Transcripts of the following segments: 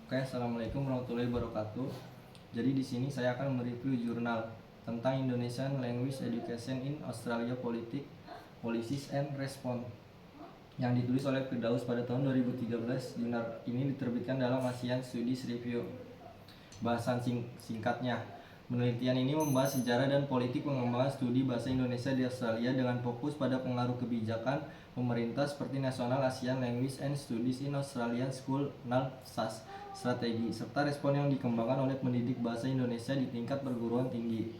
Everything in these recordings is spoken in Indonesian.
Oke, assalamualaikum warahmatullahi wabarakatuh. Jadi di sini saya akan mereview jurnal tentang Indonesian Language Education in Australia Policies and Response yang ditulis oleh Firdaus pada tahun 2013. Jurnal ini diterbitkan dalam ASEAN Studies Review. Bahasan singkatnya, penelitian ini membahas sejarah dan politik pengembangan studi bahasa Indonesia di Australia dengan fokus pada pengaruh kebijakan pemerintah seperti National Asian Language and Studies in Australian School (NALSAS) strategi, serta respon yang dikembangkan oleh pendidik bahasa Indonesia di tingkat perguruan tinggi.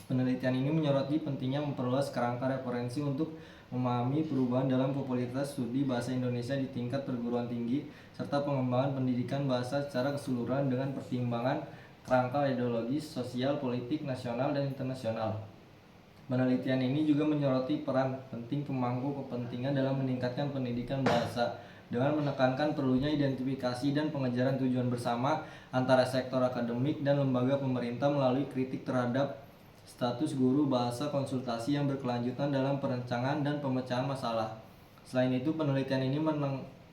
Penelitian ini menyoroti pentingnya memperluas kerangka referensi untuk memahami perubahan dalam popularitas studi bahasa Indonesia di tingkat perguruan tinggi, serta pengembangan pendidikan bahasa secara keseluruhan dengan pertimbangan kerangka ideologis, sosial, politik, nasional, dan internasional. Penelitian ini juga menyoroti peran penting pemangku kepentingan dalam meningkatkan pendidikan bahasa dengan menekankan perlunya identifikasi dan pengejaran tujuan bersama antara sektor akademik dan lembaga pemerintah melalui kritik terhadap status guru bahasa konsultasi yang berkelanjutan dalam perencanaan dan pemecahan masalah. Selain itu, penelitian ini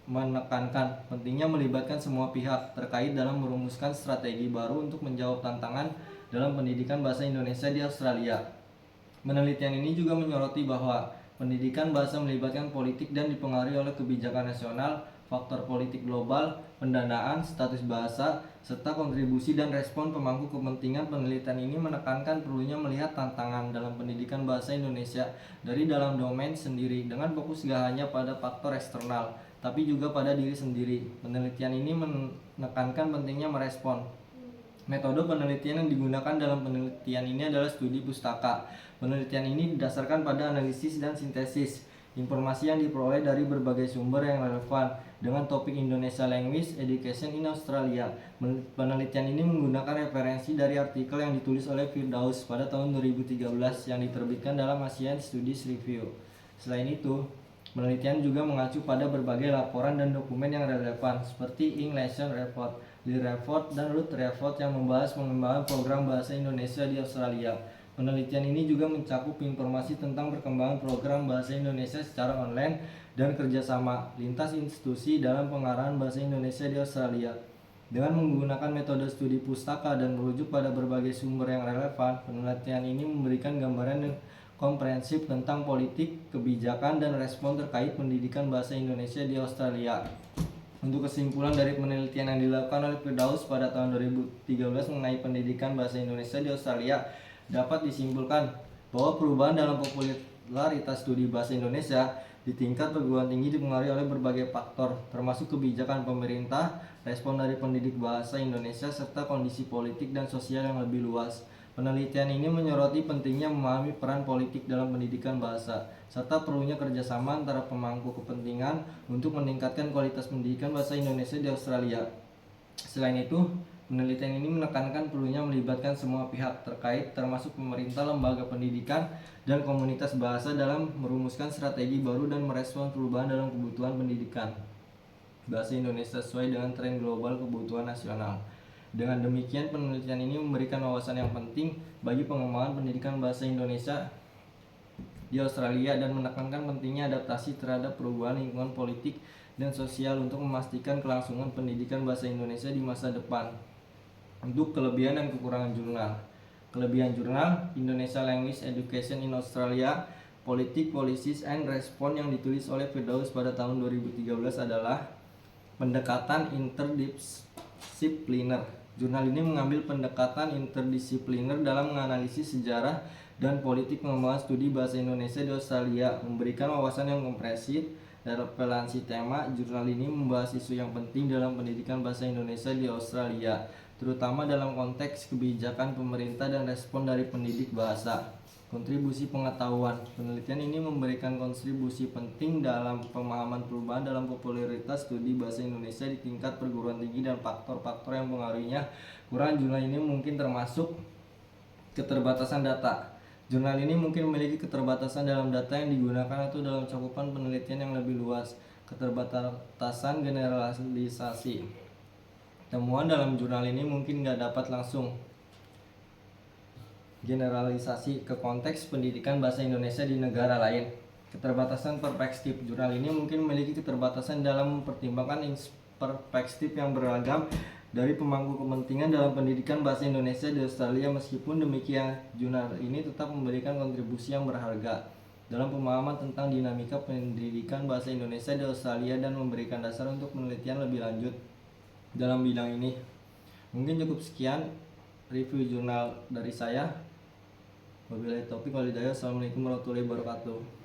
menekankan pentingnya melibatkan semua pihak terkait dalam merumuskan strategi baru untuk menjawab tantangan dalam pendidikan bahasa Indonesia di Australia. Penelitian ini juga menyoroti bahwa pendidikan bahasa melibatkan politik dan dipengaruhi oleh kebijakan nasional, faktor politik global, pendanaan, status bahasa, serta kontribusi dan respon pemangku kepentingan. Penelitian ini menekankan perlunya melihat tantangan dalam pendidikan bahasa Indonesia dari dalam domain sendiri dengan fokus gak hanya pada faktor eksternal, tapi juga pada diri sendiri. Penelitian ini menekankan pentingnya merespon. Metode penelitian yang digunakan dalam penelitian ini adalah studi pustaka. Penelitian ini didasarkan pada analisis dan sintesis informasi yang diperoleh dari berbagai sumber yang relevan dengan topik Indonesia Language Education in Australia. Penelitian ini menggunakan referensi dari artikel yang ditulis oleh Firdaus pada tahun 2013 yang diterbitkan dalam ASEAN Studies Review. Selain itu, penelitian juga mengacu pada berbagai laporan dan dokumen yang relevan seperti Ing Lesson Report, Lee Report, dan Ruth Report yang membahas pengembangan program bahasa Indonesia di Australia. Penelitian ini juga mencakup informasi tentang perkembangan program bahasa Indonesia secara online dan kerjasama lintas institusi dalam pengarahan bahasa Indonesia di Australia. Dengan menggunakan metode studi pustaka dan merujuk pada berbagai sumber yang relevan, penelitian ini memberikan gambaran yang komprehensif tentang politik, kebijakan, dan respon terkait pendidikan bahasa Indonesia di Australia. Untuk kesimpulan dari penelitian yang dilakukan oleh Firdaus pada tahun 2013 mengenai pendidikan bahasa Indonesia di Australia, dapat disimpulkan bahwa perubahan dalam popularitas studi bahasa Indonesia di tingkat perguruan tinggi dipengaruhi oleh berbagai faktor, termasuk kebijakan pemerintah, respon dari pendidik bahasa Indonesia, serta kondisi politik dan sosial yang lebih luas. Penelitian ini menyoroti pentingnya memahami peran politik dalam pendidikan bahasa, serta perlunya kerjasama antara pemangku kepentingan untuk meningkatkan kualitas pendidikan bahasa Indonesia di Australia. Selain itu, penelitian ini menekankan perlunya melibatkan semua pihak terkait termasuk pemerintah, lembaga pendidikan, dan komunitas bahasa dalam merumuskan strategi baru dan merespons perubahan dalam kebutuhan pendidikan bahasa Indonesia sesuai dengan tren global kebutuhan nasional. Dengan demikian, penelitian ini memberikan wawasan yang penting bagi pengembangan pendidikan bahasa Indonesia di Australia dan menekankan pentingnya adaptasi terhadap perubahan lingkungan politik dan sosial untuk memastikan kelangsungan pendidikan bahasa Indonesia di masa depan. Untuk kelebihan dan kekurangan jurnal. Kelebihan jurnal Indonesia Language Education in Australia Policies and Response yang ditulis oleh Firdaus pada tahun 2013 adalah pendekatan interdisipliner. Jurnal ini mengambil pendekatan interdisipliner dalam menganalisis sejarah dan politik pengembangan studi bahasa Indonesia di Australia, memberikan wawasan yang komprehensif dan relevansi tema. Jurnal ini membahas isu yang penting dalam pendidikan bahasa Indonesia di Australia, terutama dalam konteks kebijakan pemerintah dan respon dari pendidik bahasa. Kontribusi pengetahuan. Penelitian ini memberikan kontribusi penting dalam pemahaman perubahan dalam popularitas studi bahasa Indonesia di tingkat perguruan tinggi dan faktor-faktor yang mengaruhinya. Kekurangan jurnal ini mungkin termasuk keterbatasan data. Jurnal ini mungkin memiliki keterbatasan dalam data yang digunakan atau dalam cakupan penelitian yang lebih luas. Keterbatasan generalisasi. Temuan dalam jurnal ini mungkin nggak dapat langsung generalisasi ke konteks pendidikan bahasa Indonesia di negara lain. Keterbatasan perspektif. Jurnal ini mungkin memiliki keterbatasan dalam mempertimbangkan perspektif yang beragam dari pemangku kepentingan dalam pendidikan bahasa Indonesia di Australia. Meskipun demikian, jurnal ini tetap memberikan kontribusi yang berharga dalam pemahaman tentang dinamika pendidikan bahasa Indonesia di Australia dan memberikan dasar untuk penelitian lebih lanjut dalam bidang ini. Mungkin cukup sekian review jurnal dari saya. Wabillahi taufiq wal hidayah. Assalamualaikum warahmatullahi wabarakatuh.